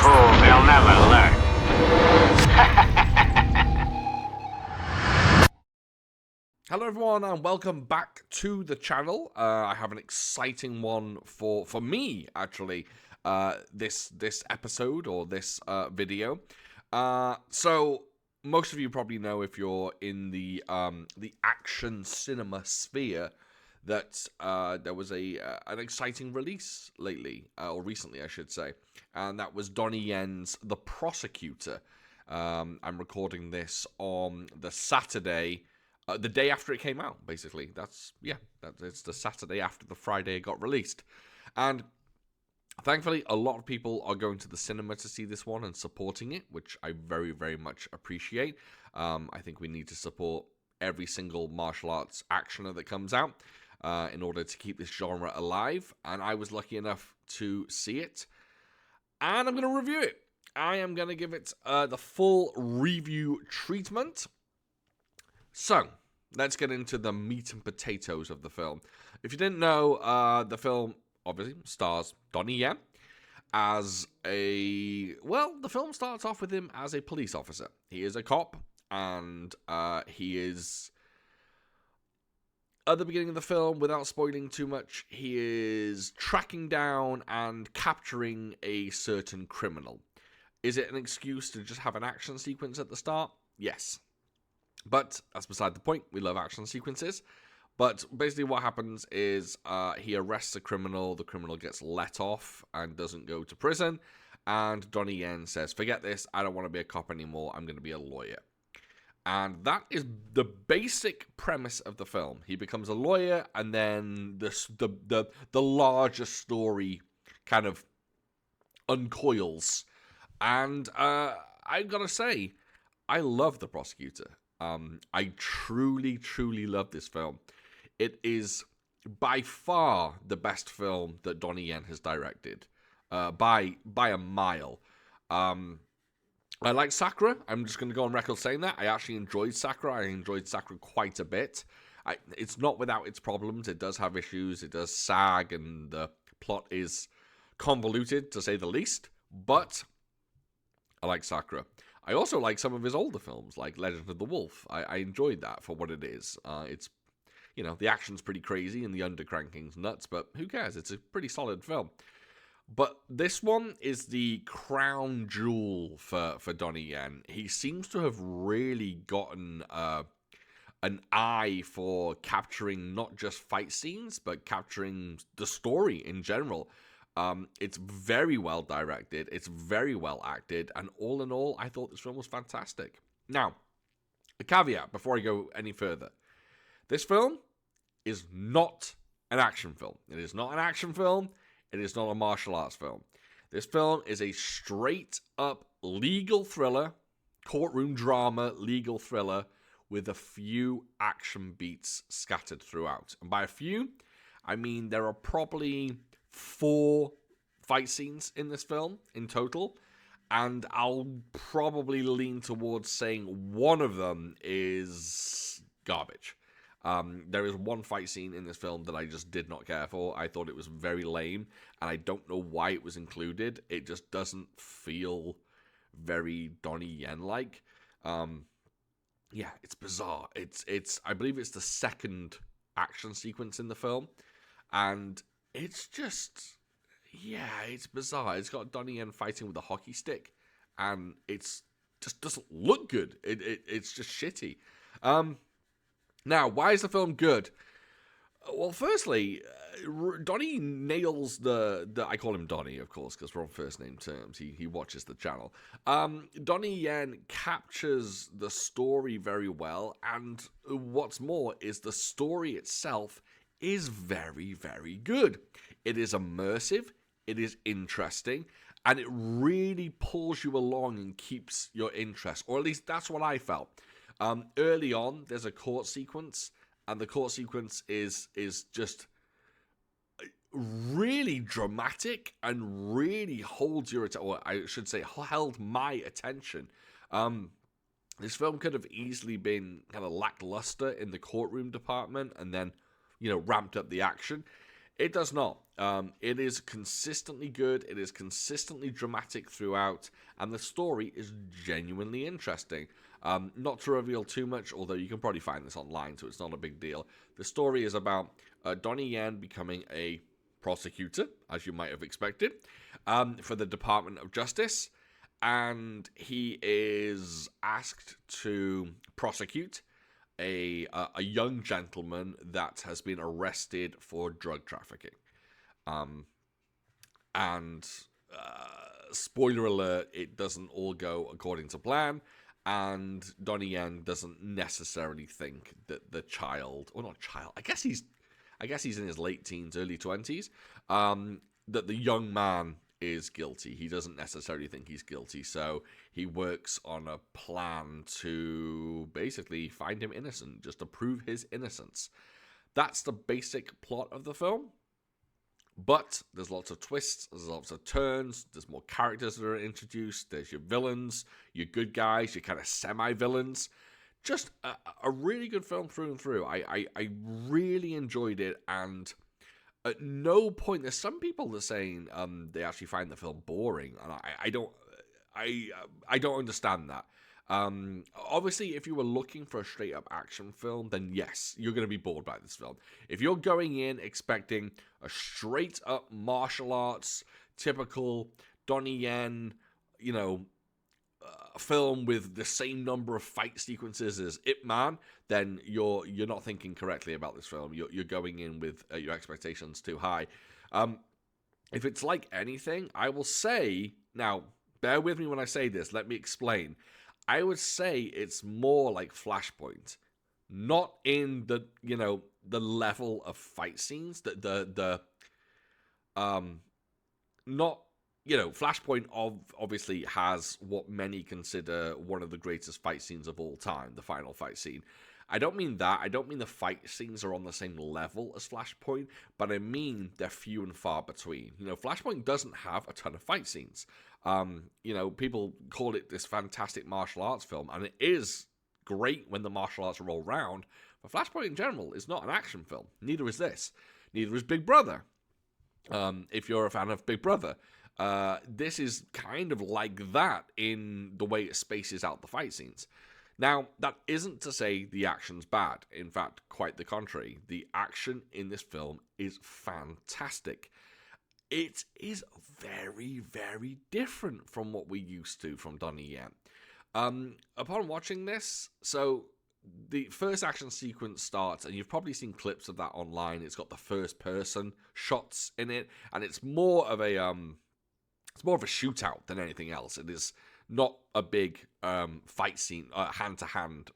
fool, they'll never learn. Hello everyone and welcome back to the channel. I have an exciting one for me actually this episode or this video. So most of you probably know, if you're in the action cinema sphere, that there was an exciting release lately, or recently I should say, and that was Donnie Yen's The Prosecutor. I'm recording this on the Saturday, the day after it came out, basically. It's the Saturday after the Friday it got released. And thankfully, a lot of people are going to the cinema to see this one and supporting it, which I very, very much appreciate. I think we need to support every single martial arts actioner that comes out in order to keep this genre alive. And I was lucky enough to see it, and I'm going to review it. I am going to give it the full review treatment. So, let's get into the meat and potatoes of the film. If you didn't know, the film obviously stars Donnie Yen as the film starts off with him as a police officer. He is a cop, and he is, at the beginning of the film, without spoiling too much, he is tracking down and capturing a certain criminal. Is it an excuse to just have an action sequence at the start? Yes. But that's beside the point. We love action sequences. But basically what happens is he arrests a criminal. The criminal gets let off and doesn't go to prison. And Donnie Yen says, forget this. I don't want to be a cop anymore. I'm going to be a lawyer. And that is the basic premise of the film. He becomes a lawyer, and then the larger story kind of uncoils. And I've got to say, I love The Prosecutor. I truly, truly love this film. It is by far the best film that Donnie Yen has directed, by a mile. I like Sakura. I'm just going to go on record saying that. I actually enjoyed Sakura. I enjoyed Sakura quite a bit. It's not without its problems. It does have issues. It does sag, and the plot is convoluted, to say the least. But I like Sakura. I also like some of his older films, like Legend of the Wolf. I enjoyed that for what it is. It's, the action's pretty crazy and the undercranking's nuts, but who cares? It's a pretty solid film. But this one is the crown jewel for Donnie Yen. He seems to have really gotten an eye for capturing not just fight scenes, but capturing the story in general. It's very well directed, it's very well acted, and all in all, I thought this film was fantastic. Now, a caveat before I go any further. This film is not an action film. It is not an action film. It is not a martial arts film. This film is a straight-up legal thriller, courtroom drama, legal thriller, with a few action beats scattered throughout. And by a few, I mean there are probably 4 fight scenes in this film in total, and I'll probably lean towards saying one of them is garbage. There is one fight scene in this film that I just did not care for. I thought it was very lame, and I don't know why it was included. It just doesn't feel very Donnie Yen-like. Yeah, it's bizarre. It's I believe it's the second action sequence in the film, and it's just, it's bizarre. It's got Donnie Yen fighting with a hockey stick, and it's just doesn't look good. It's just shitty. Now, why is the film good? Well, firstly, Donnie nails the I call him Donnie, of course, because we're on first name terms. He watches the channel. Donnie Yen captures the story very well, and what's more is the story itself is very, very good. It is immersive, it is interesting, and it really pulls you along and keeps your interest, or at least that's what I felt. Early on, there's a court sequence, and the court sequence is just really dramatic and really holds your attention, or I should say held my attention. This film could have easily been kind of lackluster in the courtroom department and then, ramped up the action. It does not. It is consistently good. It is consistently dramatic throughout, and the story is genuinely interesting. Not to reveal too much, although you can probably find this online, so it's not a big deal. The story is about Donnie Yen becoming a prosecutor, as you might have expected, for the Department of Justice, and he is asked to prosecute a young gentleman that has been arrested for drug trafficking. And spoiler alert, it doesn't all go according to plan. And Donnie Yen doesn't necessarily think that the child, or not child, I guess he's in his late teens, early 20s, that the young man is guilty. He doesn't necessarily think he's guilty, so he works on a plan to basically find him innocent, just to prove his innocence. That's the basic plot of the film. But there's lots of twists, there's lots of turns, there's more characters that are introduced, there's your villains, your good guys, your kind of semi-villains. Just a really good film through and through. I really enjoyed it, and at no point, there's some people that are saying they actually find the film boring, and I don't understand that. Obviously, if you were looking for a straight up action film, then yes, you're going to be bored by this film. If you're going in expecting a straight up martial arts, typical Donnie Yen, film with the same number of fight sequences as Ip Man, then you're not thinking correctly about this film. You're going in with your expectations too high. If it's like anything, I will say, now, bear with me when I say this, let me explain. I would say it's more like Flashpoint, not in the level of fight scenes that not Flashpoint obviously has what many consider one of the greatest fight scenes of all time, the final fight scene. I don't mean that. I don't mean the fight scenes are on the same level as Flashpoint, but I mean they're few and far between. Flashpoint doesn't have a ton of fight scenes. People call it this fantastic martial arts film, and it is great when the martial arts roll round, but Flashpoint in general is not an action film. Neither is this. Neither is Big Brother. If you're a fan of Big Brother. This is kind of like that in the way it spaces out the fight scenes. Now, that isn't to say the action's bad. In fact, quite the contrary. The action in this film is fantastic. It is very, very different from what we used to from Donnie Yen. Upon watching this, so the first action sequence starts, and you've probably seen clips of that online. It's got the first person shots in it, and it's more of a shootout than anything else. It is not a big fight scene, hand-to-hand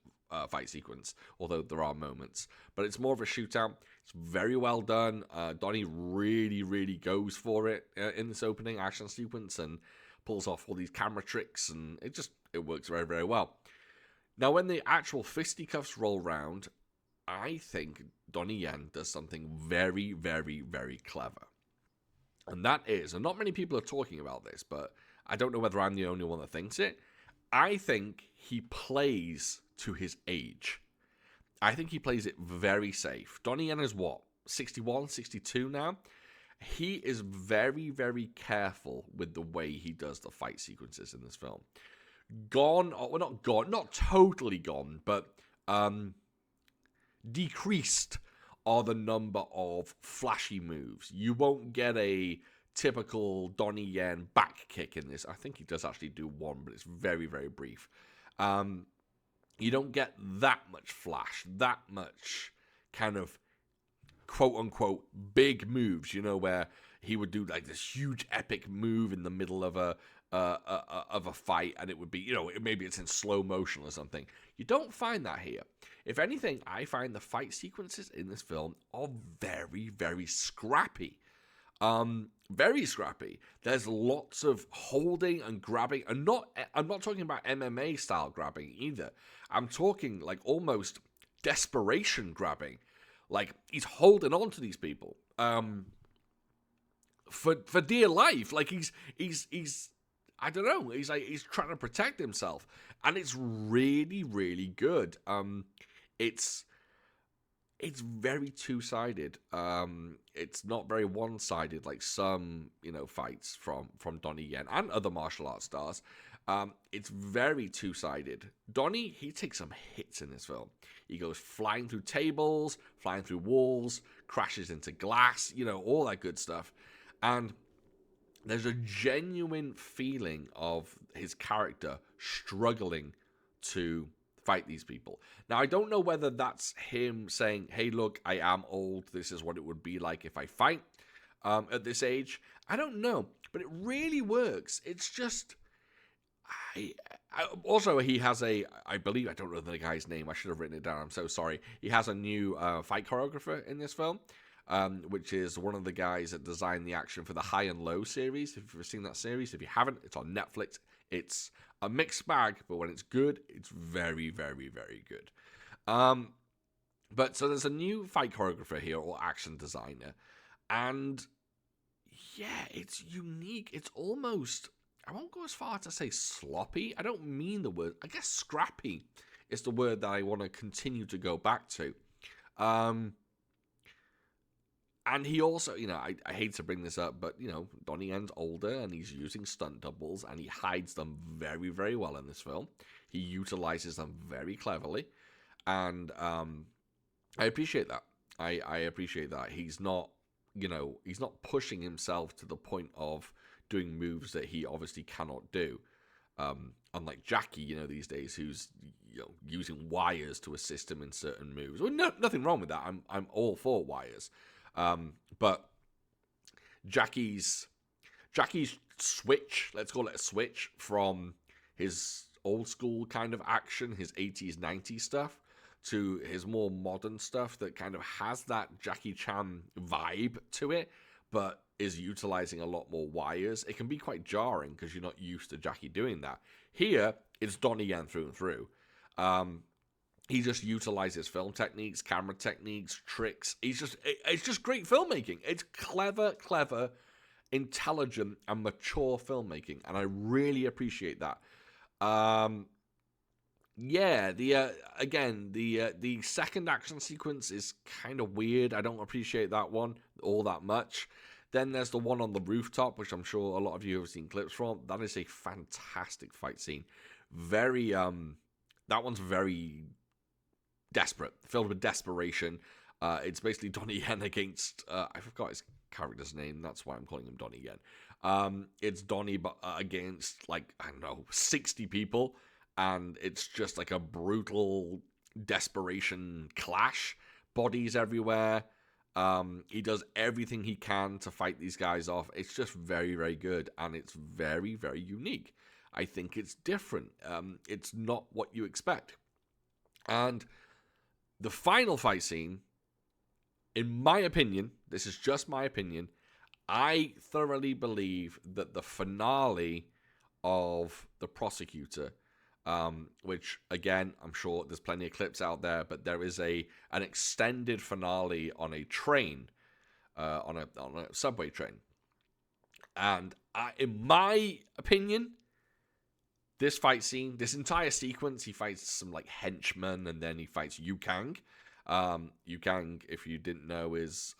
fight sequence, although there are moments. But it's more of a shootout. It's very well done. Donnie really, really goes for it in this opening action sequence and pulls off all these camera tricks, and it works very, very well. Now, when the actual fisticuffs roll round, I think Donnie Yen does something very, very, very clever. And that is, and not many people are talking about this, but I don't know whether I'm the only one that thinks it. I think he plays to his age. I think he plays it very safe. Donnie Yen is what? 61, 62 now? He is very, very careful with the way he does the fight sequences in this film. Not totally gone, but decreased are the number of flashy moves. You won't get a typical Donnie Yen back kick in this. I think he does actually do one, but it's very, very brief. You don't get that much flash, that much kind of quote-unquote big moves, where he would do like this huge epic move in the middle of a fight, and it would be, maybe it's in slow motion or something. You don't find that here. If anything, I find the fight sequences in this film are very, very scrappy. Very scrappy. There's lots of holding and grabbing, and I'm not talking about MMA style grabbing either. I'm talking like almost desperation grabbing. Like he's holding on to these people for dear life. Like he's I don't know. He's trying to protect himself, and it's really, really good. it's very two-sided. It's not very one-sided like some, fights from Donnie Yen and other martial arts stars. It's very two-sided. Donnie, he takes some hits in this film. He goes flying through tables, flying through walls, crashes into glass, all that good stuff. And there's a genuine feeling of his character struggling to fight these people. Now, I don't know whether that's him saying, hey, look, I am old. This is what it would be like if I fight at this age. I don't know, but it really works. It's just... also, he has I believe, I don't know the guy's name. I should have written it down. I'm so sorry. He has a new fight choreographer in this film, which is one of the guys that designed the action for the High and Low series. If you've ever seen that series, if you haven't, it's on Netflix. It's a mixed bag, but when it's good, it's very, very, very good. But so there's a new fight choreographer here, or action designer, and yeah, it's unique. It's almost... I won't go as far to say sloppy. I don't mean the word. I guess scrappy is the word that I want to continue to go back to. And he also, I hate to bring this up, but, Donnie Yen's older and he's using stunt doubles and he hides them very, very well in this film. He utilizes them very cleverly. And I appreciate that. I appreciate that. He's not, he's not pushing himself to the point of doing moves that he obviously cannot do. Unlike Jackie, these days, who's using wires to assist him in certain moves. Well, nothing wrong with that. I'm all for wires. But Jackie's switch, let's call it a switch, from his old school kind of action, his 80s, 90s stuff, to his more modern stuff that kind of has that Jackie Chan vibe to it, but is utilizing a lot more wires. It can be quite jarring because you're not used to Jackie doing that. Here, it's Donnie Yen through and through. He just utilizes film techniques, camera techniques, tricks. It's just great filmmaking. It's clever, intelligent, and mature filmmaking, and I really appreciate that. The second action sequence is kind of weird. I don't appreciate that one all that much. Then there's the one on the rooftop, which I'm sure a lot of you have seen clips from. That is a fantastic fight scene. That one's very desperate, filled with desperation. It's basically Donnie Yen against, I forgot his character's name. That's why I'm calling him Donnie Yen. It's Donnie against, 60 people. And it's just like a brutal desperation clash. Bodies everywhere. He does everything he can to fight these guys off. It's just very, very good, and it's very, very unique. I think it's different. It's not what you expect. And the final fight scene, in my opinion, this is just my opinion, I thoroughly believe that the finale of The Prosecutor, which, again, I'm sure there's plenty of clips out there, but there is an extended finale on a train, on a subway train. And in my opinion, this fight scene, this entire sequence, he fights some henchmen, and then he fights Yu Kang. Yu Kang, if you didn't know, is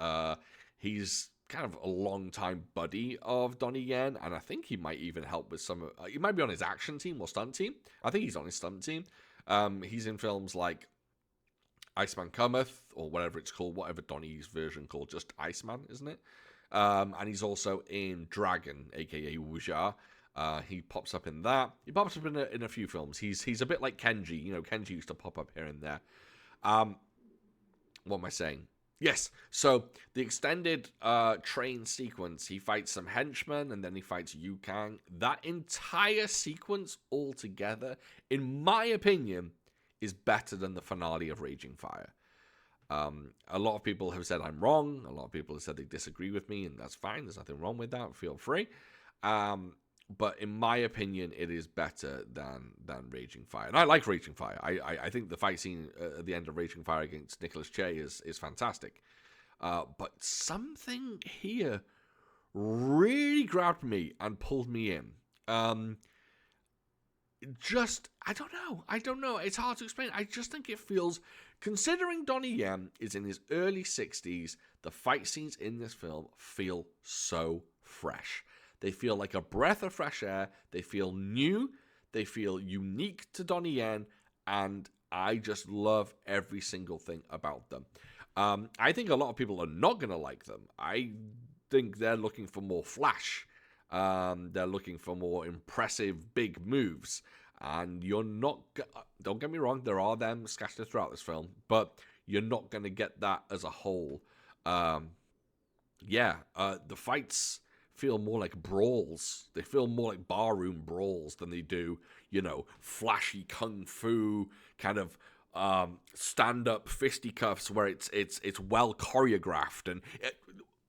he's kind of a long-time buddy of Donnie Yen, and I think he might even help with some... he might be on his action team or stunt team. I think he's on his stunt team. He's in films like Iceman Cometh, or whatever it's called, whatever Donnie's version called, just Iceman, isn't it? And he's also in Dragon, aka Wuxia. He pops up in that. He pops up in a few films. He's a bit like Kenji. Kenji used to pop up here and there. What am I saying? Yes, so the extended train sequence, he fights some henchmen, and then he fights Yu Kang. That entire sequence altogether, in my opinion, is better than the finale of Raging Fire. A lot of people have said I'm wrong. A lot of people have said they disagree with me, and that's fine. There's nothing wrong with that. Feel free. But in my opinion, it is better than Raging Fire. And I like Raging Fire. I think the fight scene at the end of Raging Fire against Nicolas Che is fantastic. But something here really grabbed me and pulled me in. I don't know. It's hard to explain. I just think it feels Considering Donnie Yen is in his early 60s, the fight scenes in this film feel so fresh. They feel like a breath of fresh air. They feel new. They feel unique to Donnie Yen. And I just love every single thing about them. I think a lot of people are not going to like them. I think they're looking for more flash. They're looking for more impressive, big moves. And you're not, don't get me wrong, there are them scattered throughout this film, but you're not going to get that as a whole. The fights feel more like brawls. They feel more like barroom brawls than they do, flashy kung fu kind of stand-up fisticuffs where it's well choreographed. And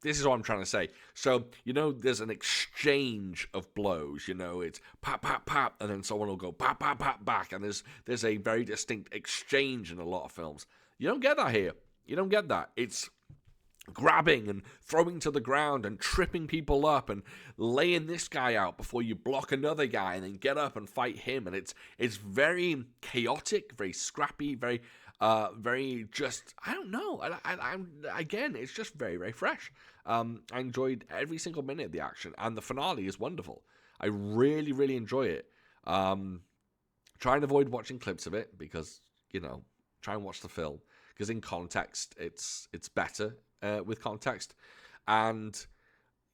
this is what I'm trying to say. So, there's an exchange of blows. It's pap, pap, pap, and then someone will go pap, pap, pap back. And there's a very distinct exchange in a lot of films. You don't get that here. You don't get that. It's grabbing and throwing to the ground and tripping people up and laying this guy out before you block another guy and then get up and fight him. And it's very chaotic, very scrappy, very just, I don't know. Again, it's just very, very fresh. I enjoyed every single minute of the action, and the finale is wonderful. I really, really enjoy it. Try and avoid watching clips of it because, try and watch the film because in context, it's better with context. And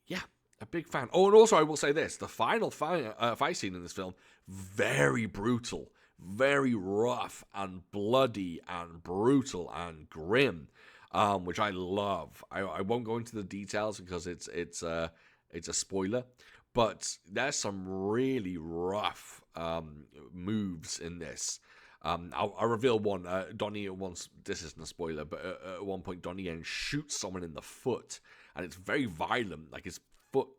yeah, a big fan. Oh, and also I will say this: the final fight scene in this film, very brutal. Very rough and bloody and brutal and grim, which I love. I won't go into the details because it's a spoiler, but there's some really rough moves in this. I'll reveal one. Donnie once, this isn't a spoiler, but at one point Donnie Yen shoots someone in the foot, and it's very violent. Like his foot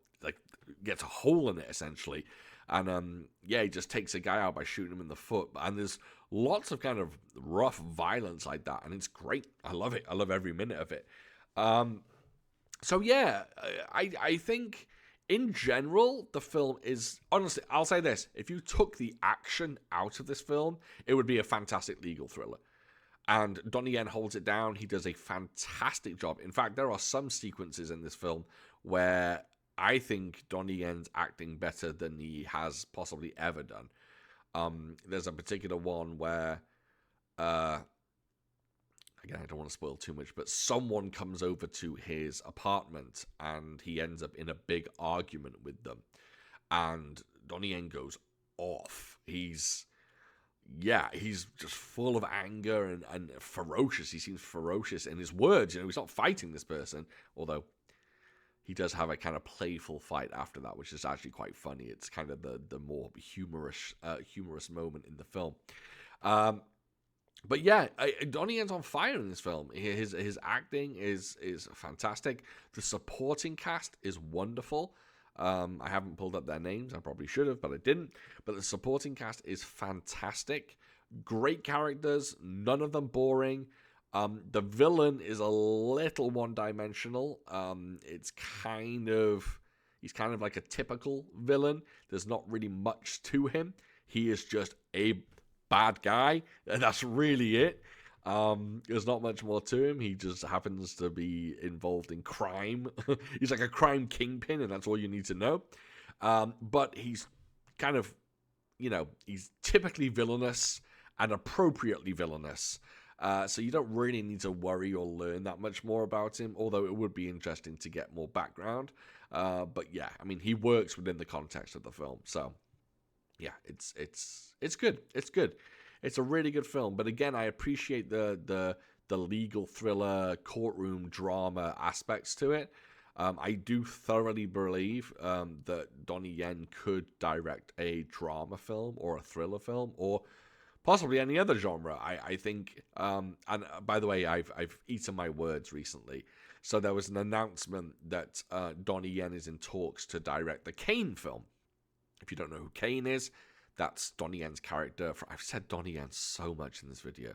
gets a hole in it essentially. And, he just takes a guy out by shooting him in the foot. And there's lots of kind of rough violence like that. And it's great. I love it. I love every minute of it. I think in general, the film is, honestly, I'll say this. If you took the action out of this film, it would be a fantastic legal thriller. And Donnie Yen holds it down. He does a fantastic job. In fact, there are some sequences in this film where I think Donnie Yen's acting better than he has possibly ever done. There's a particular one where, again, I don't want to spoil too much, but someone comes over to his apartment and he ends up in a big argument with them. And Donnie Yen goes off. He's just full of anger and ferocious. He seems ferocious in his words. He's not fighting this person, although he does have a kind of playful fight after that, which is actually quite funny. It's kind of the more humorous moment in the film. Donnie Yen's on fire in this film. His acting is fantastic. The supporting cast is wonderful. I haven't pulled up their names. I probably should have, but I didn't. But the supporting cast is fantastic. Great characters, none of them boring. The villain is a little one-dimensional. He's kind of like a typical villain. There's not really much to him. He is just a bad guy, and that's really it. There's not much more to him. He just happens to be involved in crime. He's like a crime kingpin, and that's all you need to know. But he's kind of, he's typically villainous and appropriately villainous. So you don't really need to worry or learn that much more about him, although it would be interesting to get more background. He works within the context of the film. So, yeah, it's good. It's good. It's a really good film. But again, I appreciate the legal thriller, courtroom drama aspects to it. I do thoroughly believe that Donnie Yen could direct a drama film or a thriller film or possibly any other genre. I think, and by the way, I've eaten my words recently. So there was an announcement that Donnie Yen is in talks to direct the Kane film. If you don't know who Kane is, that's Donnie Yen's character. I've said Donnie Yen so much in this video.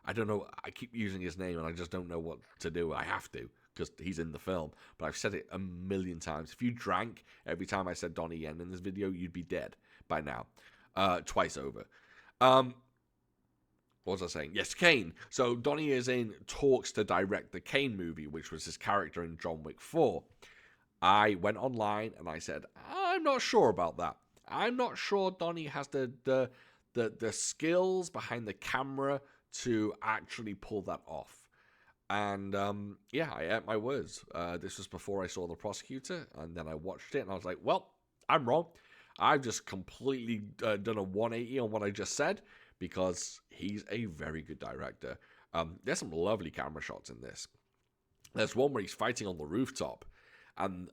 I don't know. I keep using his name and I just don't know what to do. I have to because he's in the film. But I've said it a million times. If you drank every time I said Donnie Yen in this video, you'd be dead by now. Twice over. what was I saying? Yes, Kane. So Donnie is in talks to direct the Kane movie, which was his character in John Wick 4. I went online and I said, I'm not sure about that. I'm not sure Donnie has the skills behind the camera to actually pull that off. And yeah, I ate my words. This was before I saw The Prosecutor, and then I watched it, and I was like, well, I'm wrong. I've just completely done a 180 on what I just said, because he's a very good director. There's some lovely camera shots in this. There's one where he's fighting on the rooftop, and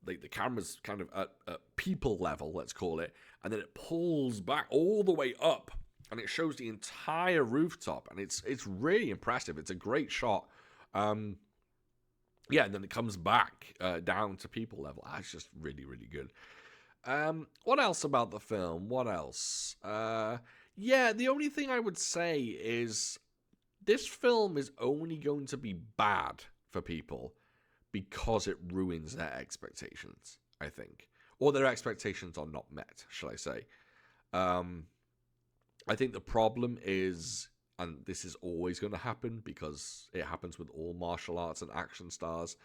the camera's kind of at people level, let's call it, and then it pulls back all the way up, and it shows the entire rooftop, and it's really impressive. It's a great shot. Yeah, and then it comes back down to people level. It's just really, really good. What else about the film? What else? Yeah, the only thing I would say is this film is only going to be bad for people because it ruins their expectations, I think. Or their expectations are not met, shall I say. I think the problem is, and this is always going to happen because it happens with all martial arts and action stars,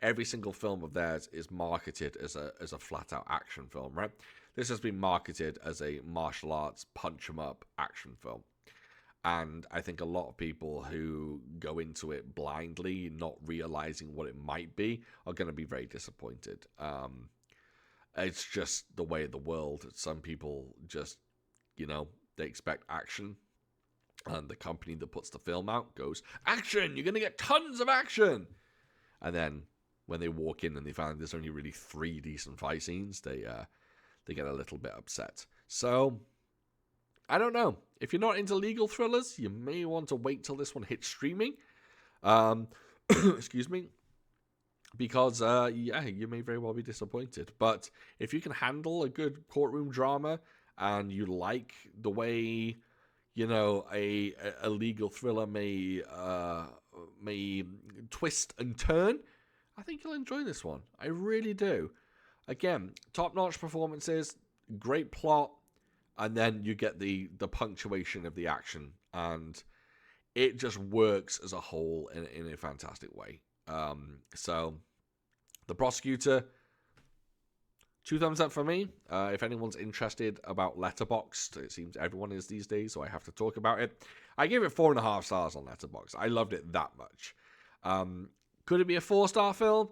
every single film of theirs is marketed as a flat-out action film, right? This has been marketed as a martial arts punch-em-up action film. And I think a lot of people who go into it blindly, not realizing what it might be, are going to be very disappointed. It's just the way of the world. Some people just, they expect action. And the company that puts the film out goes, action! You're going to get tons of action! And then when they walk in and they find there's only really 3 decent fight scenes, they get a little bit upset. So, I don't know. If you're not into legal thrillers, you may want to wait till this one hits streaming. Excuse me. Because, yeah, you may very well be disappointed. But if you can handle a good courtroom drama and you like the way, a legal thriller may twist and turn, I think you'll enjoy this one. I really do. Again, top-notch performances, great plot, and then you get the punctuation of the action, and it just works as a whole in a fantastic way. So, The Prosecutor, 2 thumbs up for me. If anyone's interested about Letterboxd, it seems everyone is these days, so I have to talk about it. I gave it 4.5 stars on Letterboxd. I loved it that much. Could it be a 4-star film?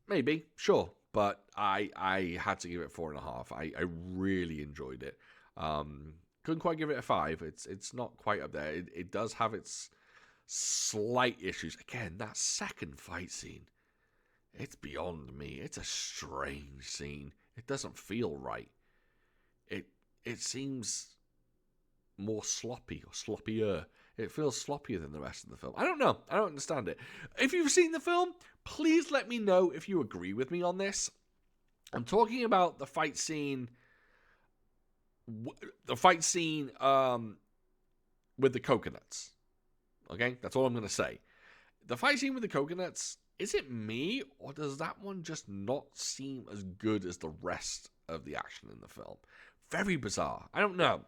Maybe, sure. But I had to give it 4.5. I really enjoyed it. Couldn't quite give it a 5. It's not quite up there. It does have its slight issues. Again, that second fight scene, it's beyond me. It's a strange scene. It doesn't feel right. It seems more sloppy or sloppier. It feels sloppier than the rest of the film. I don't know. I don't understand it. If you've seen the film, please let me know if you agree with me on this. I'm talking about the fight scene. The fight scene with the coconuts. Okay? That's all I'm going to say. The fight scene with the coconuts, is it me, or does that one just not seem as good as the rest of the action in the film? Very bizarre. I don't know.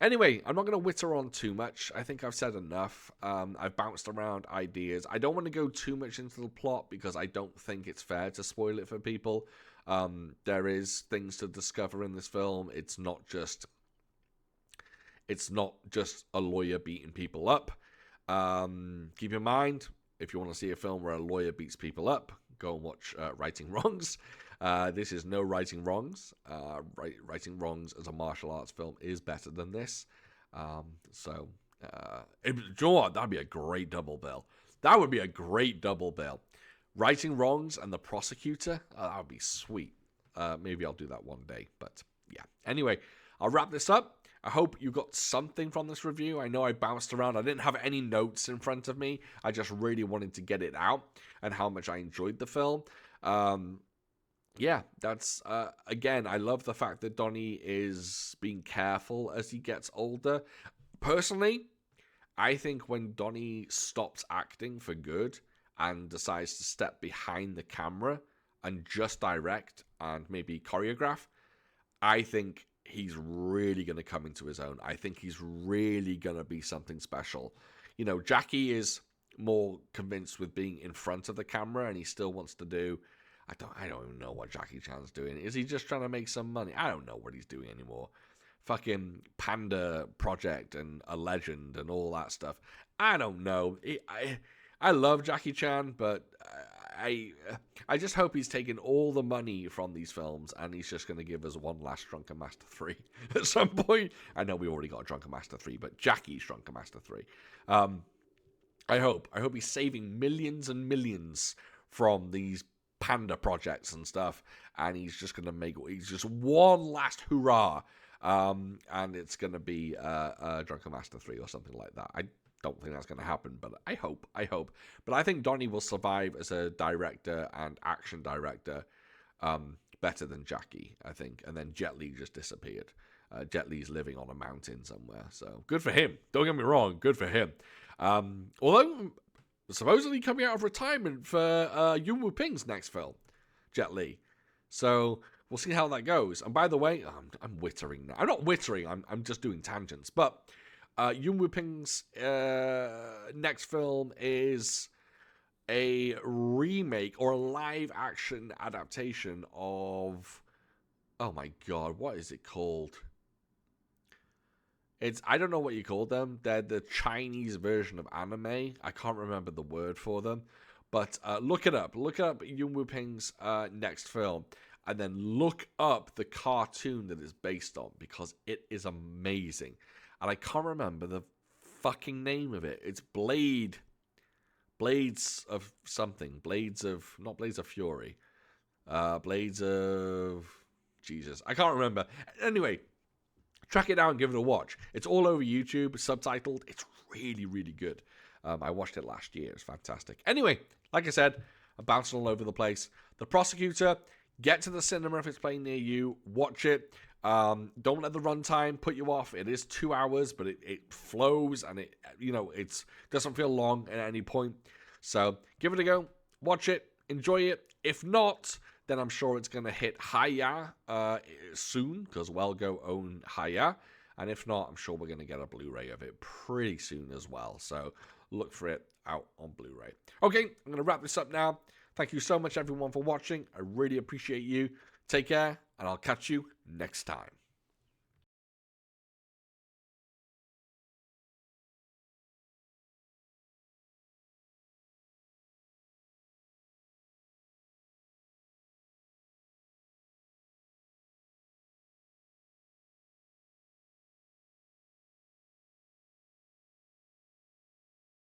Anyway, I'm not going to witter on too much. I think I've said enough. I've bounced around ideas. I don't want to go too much into the plot because I don't think it's fair to spoil it for people. There is things to discover in this film. It's not just a lawyer beating people up. Keep in mind, if you want to see a film where a lawyer beats people up, go and watch Righting Wrongs. This is no Righting Wrongs. Righting Wrongs as a martial arts film is better than this. Do you know what? That'd be a great double bill. That would be a great double bill. Righting Wrongs and The Prosecutor, that would be sweet. Maybe I'll do that one day, but yeah. Anyway, I'll wrap this up. I hope you got something from this review. I know I bounced around. I didn't have any notes in front of me. I just really wanted to get it out and how much I enjoyed the film. Yeah, that's, again, I love the fact that Donnie is being careful as he gets older. Personally, I think when Donnie stops acting for good and decides to step behind the camera and just direct and maybe choreograph, I think he's really going to come into his own. I think he's really going to be something special. You know, Jackie is more convinced with being in front of the camera, and he still wants to do. I don't even know what Jackie Chan's doing. Is he just trying to make some money? I don't know what he's doing anymore. Fucking Panda Project and A Legend and all that stuff. I don't know. I love Jackie Chan, but I just hope he's taking all the money from these films and he's just going to give us one last Drunken Master 3 at some point. I know we already got a Drunken Master 3, but Jackie's Drunken Master 3. I hope he's saving millions and millions from these Panda projects and stuff, and he's just going to he's just one last hurrah, and it's going to be Drunken Master 3 or something like that. I don't think that's going to happen, but I hope. But I think Donnie will survive as a director and action director better than Jackie, I think. And then Jet Li just disappeared. Jet Li's living on a mountain somewhere, so good for him. Don't get me wrong, good for him. Although supposedly coming out of retirement for Yuen Wu-ping's next film, Jet Li. So we'll see how that goes. And by the way, I'm wittering now. I'm not wittering. I'm just doing tangents. But Yuen Wu-ping's next film is a remake or a live-action adaptation of... Oh my god, what is it called? I don't know what you call them. They're the Chinese version of anime. I can't remember the word for them. But look it up. Look up Yuen Wu-ping's next film. And then look up the cartoon that it's based on. Because it is amazing. And I can't remember the fucking name of it. It's Blades of something. Not Blades of Fury. Blades of... Jesus. I can't remember. Anyway... Track it down and give it a watch. It's all over YouTube, subtitled. It's really, really good. I watched it last year. It's fantastic. Anyway, like I said, I'm bouncing all over the place. The Prosecutor, get to the cinema if it's playing near you. Watch it. Don't let the runtime put you off. It is 2 hours, but it flows and it doesn't feel long at any point. So give it a go. Watch it. Enjoy it. If not... then I'm sure it's going to hit Hi-Ya soon, because Welgo own Hi-Ya. And if not, I'm sure we're going to get a Blu-ray of it pretty soon as well. So look for it out on Blu-ray. Okay, I'm going to wrap this up now. Thank you so much, everyone, for watching. I really appreciate you. Take care, and I'll catch you next time.